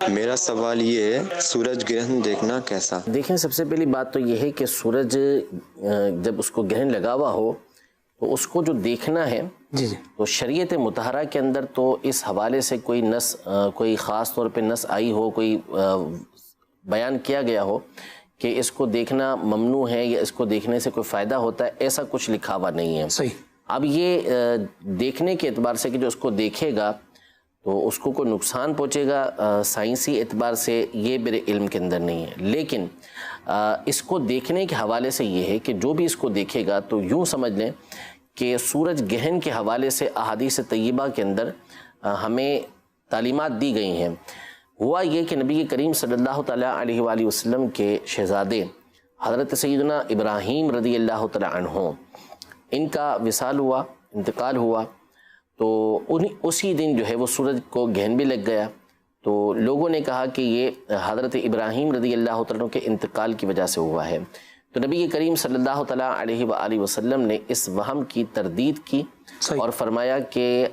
میرا سوال یہ ہے، سورج گرہن دیکھنا کیسا؟ دیکھیں، سب سے پہلی بات تو یہ ہے کہ سورج جب اس کو گرہن لگا ہوا ہو تو اس کو جو دیکھنا ہے تو شریعت مطہرہ کے اندر تو اس حوالے سے کوئی نص، کوئی خاص طور پہ نص آئی ہو، کوئی بیان کیا گیا ہو کہ اس کو دیکھنا ممنوع ہے یا اس کو دیکھنے سے کوئی فائدہ ہوتا ہے، ایسا کچھ لکھا ہوا نہیں ہے۔ صحیح۔ اب یہ دیکھنے کے اعتبار سے کہ جو اس کو دیکھے گا تو اس کو کوئی نقصان پہنچے گا سائنسی اعتبار سے، یہ میرے علم کے اندر نہیں ہے۔ لیکن اس کو دیکھنے کے حوالے سے یہ ہے کہ جو بھی اس کو دیکھے گا تو یوں سمجھ لیں کہ سورج گہن کے حوالے سے احادیث طیبہ کے اندر ہمیں تعلیمات دی گئی ہیں۔ ہوا یہ کہ نبی کریم صلی اللہ تعالیٰ علیہ وآلہ وسلم کے شہزادے حضرت سیدنا ابراہیم رضی اللہ تعالیٰ عنہ، ان کا وصال ہوا، انتقال ہوا، تو اسی دن جو ہے وہ سورج کو گہن بھی لگ گیا۔ تو لوگوں نے کہا کہ یہ حضرت ابراہیم رضی اللہ تعالیٰ کے انتقال کی وجہ سے ہوا ہے۔ تو نبی کریم صلی اللہ تعالیٰ علیہ وآلہ وسلم نے اس وہم کی تردید کی اور فرمایا کہ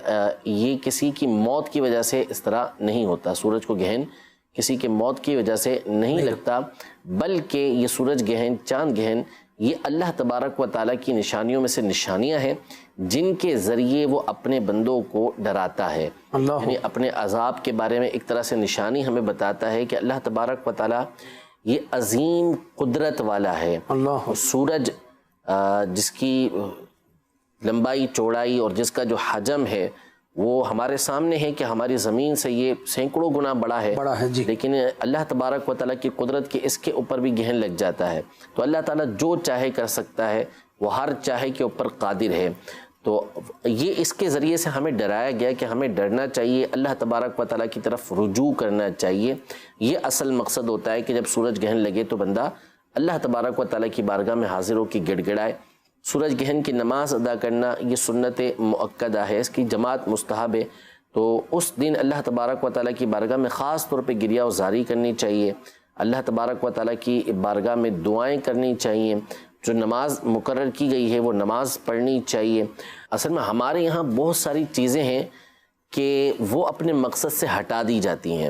یہ کسی کی موت کی وجہ سے اس طرح نہیں ہوتا، سورج کو گہن کسی کے موت کی وجہ سے نہیں لگتا، بلکہ یہ سورج گہن، چاند گہن، یہ اللہ تبارک و تعالیٰ کی نشانیوں میں سے نشانیاں ہیں جن کے ذریعے وہ اپنے بندوں کو ڈراتا ہے، یعنی اپنے عذاب کے بارے میں ایک طرح سے نشانی ہمیں بتاتا ہے کہ اللہ تبارک و تعالیٰ یہ عظیم قدرت والا ہے۔ سورج جس کی لمبائی، چوڑائی اور جس کا جو حجم ہے وہ ہمارے سامنے ہے کہ ہماری زمین سے یہ سینکڑوں گنا بڑا ہے، لیکن اللہ تبارک و تعالیٰ کی قدرت کے اس کے اوپر بھی گہن لگ جاتا ہے۔ تو اللہ تعالیٰ جو چاہے کر سکتا ہے، وہ ہر چاہے کے اوپر قادر ہے۔ تو یہ اس کے ذریعے سے ہمیں ڈرایا گیا کہ ہمیں ڈرنا چاہیے، اللہ تبارک و تعالیٰ کی طرف رجوع کرنا چاہیے۔ یہ اصل مقصد ہوتا ہے کہ جب سورج گہن لگے تو بندہ اللہ تبارک و تعالیٰ کی بارگاہ میں حاضر ہو کے گڑ گڑائے۔ سورج گہن کی نماز ادا کرنا یہ سنت مؤکدہ ہے، اس کی جماعت مستحب ہے۔ تو اس دن اللہ تبارک و تعالیٰ کی بارگاہ میں خاص طور پہ گریہ و زاری کرنی چاہیے، اللہ تبارک و تعالیٰ کی بارگاہ میں دعائیں کرنی چاہیے، جو نماز مقرر کی گئی ہے وہ نماز پڑھنی چاہیے۔ اصل میں ہمارے یہاں بہت ساری چیزیں ہیں کہ وہ اپنے مقصد سے ہٹا دی جاتی ہیں۔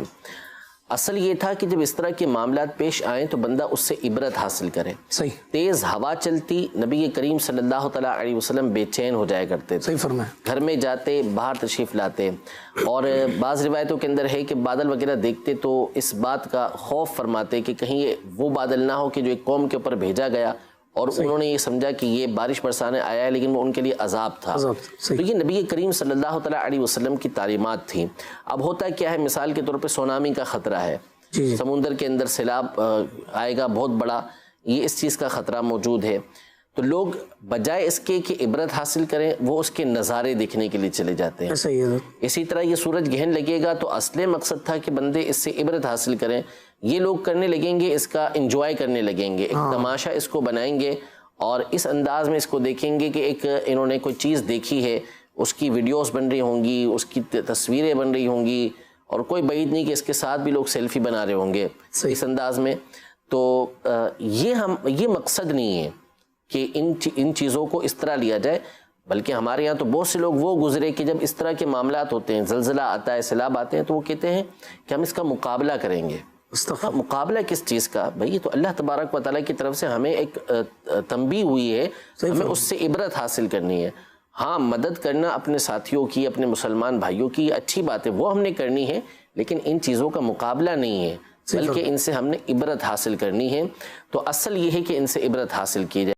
اصل یہ تھا کہ جب اس طرح کے معاملات پیش آئیں تو بندہ اس سے عبرت حاصل کرے۔ تیز ہوا چلتی، نبی کریم صلی اللہ تعالیٰ علیہ وسلم بے چین ہو جایا کرتے تھے، گھر میں جاتے، باہر تشریف لاتے، اور بعض روایتوں کے اندر ہے کہ بادل وغیرہ دیکھتے تو اس بات کا خوف فرماتے کہ کہیں یہ وہ بادل نہ ہو کہ جو ایک قوم کے اوپر بھیجا گیا اور انہوں نے یہ سمجھا کہ یہ بارش برسانے آیا ہے لیکن وہ ان کے لیے عذاب تھا۔ تو یہ نبی کریم صلی اللہ تعالیٰ علیہ وسلم کی تعلیمات تھیں۔ اب ہوتا کیا ہے، مثال کے طور پہ سونامی کا خطرہ ہے، سمندر کے اندر سیلاب آئے گا بہت بڑا، یہ اس چیز کا خطرہ موجود ہے، تو لوگ بجائے اس کے کہ عبرت حاصل کریں وہ اس کے نظارے دیکھنے کے لیے چلے جاتے ہیں۔ اسی طرح یہ سورج گہن لگے گا تو اصل مقصد تھا کہ بندے اس سے عبرت حاصل کریں، یہ لوگ کرنے لگیں گے، اس کا انجوائے کرنے لگیں گے، ایک تماشا اس کو بنائیں گے اور اس انداز میں اس کو دیکھیں گے کہ ایک انہوں نے کوئی چیز دیکھی ہے، اس کی ویڈیوز بن رہی ہوں گی، اس کی تصویریں بن رہی ہوں گی، اور کوئی بعید نہیں کہ اس کے ساتھ بھی لوگ سیلفی بنا رہے ہوں گے اس انداز میں۔ تو یہ مقصد نہیں ہے کہ ان چیزوں کو اس طرح لیا جائے، بلکہ ہمارے یہاں تو بہت سے لوگ وہ گزرے کہ جب اس طرح کے معاملات ہوتے ہیں، زلزلہ آتا ہے، سیلاب آتے ہیں، تو وہ کہتے ہیں کہ ہم اس کا مقابلہ کریں گے۔ مقابلہ کس چیز کا؟ بھئی یہ تو اللہ تبارک و تعالیٰ کی طرف سے ہمیں ایک تنبیہ ہوئی ہے، ہمیں اس سے عبرت حاصل کرنی ہے۔ ہاں، مدد کرنا اپنے ساتھیوں کی، اپنے مسلمان بھائیوں کی اچھی بات ہے، وہ ہم نے کرنی ہے، لیکن ان چیزوں کا مقابلہ نہیں ہے، بلکہ ان سے ہم نے عبرت حاصل کرنی ہے۔ تو اصل یہ ہے کہ ان سے عبرت حاصل کی جائے۔